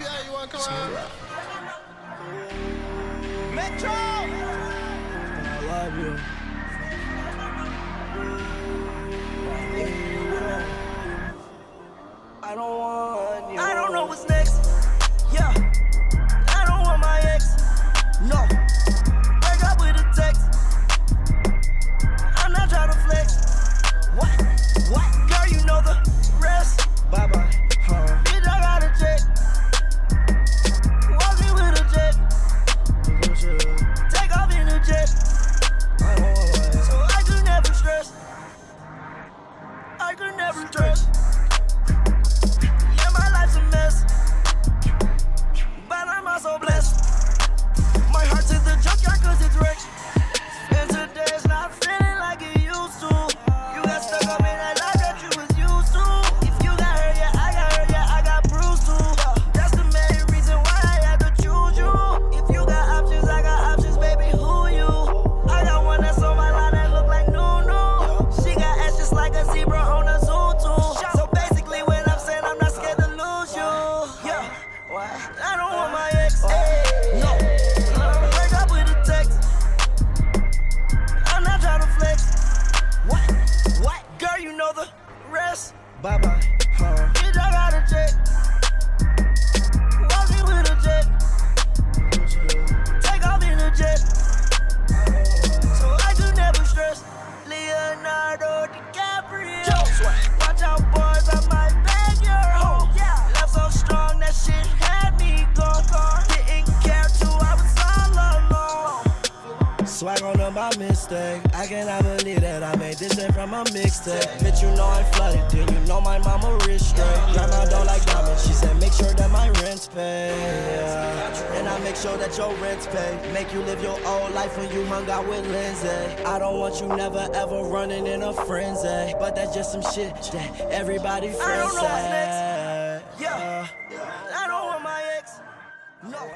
Yeah, you wanna come on? Metro! I love you. I don't want you. I don't know what's next. Yeah. I don't want my ex. No. Break up with a text. I'm not trying to flex. What? Girl, you know the rest. Bye bye. Bitch, I got a check. Walk me with a jet. Take off in a jet. I don't want my ex. So I could never stress. I could never stress. Yeah, my life's a mess. But I'm also blessed. My heart's in the junkyard cause it's wrecked. And today's not feeling like it used to. You got stuck up in that life that you was used to. If you got hurt, yeah, I got hurt, yeah, I got bruised too. That's the main reason why I had to choose you. If you got options, I got options, baby, who you? I got one that's on my line that look like new. She got ass just like a zebra on a zoo too. So basically when I'm saying I'm not scared to lose you. Yeah, I don't want my ex. No, break up with a text. I'm not trying to flex. What? Girl, you know the rest. Bye bye. Bitch, I got a check. Walk me with a jet. Take off in a jet. So I could never stress. Leonardo DiCaprio. Watch out, boys, I might bag your hoe. Left so strong, that shit had me gone. Didn't care till I was all alone. Swag on my mistake. I cannot believe that I made this shit from a mixtape. Bitch, you know I'm flooded. Then you know my mama rich straight. Grandma don't like diamonds. She said make sure that my rent's paid. And I make sure that your rent's paid. Make you live your old life when you hung out with Lindsay. I don't want you never ever running in a frenzy. But that's just some shit that everybody friends I don't know what's say. next. Yeah. I don't want my ex. No.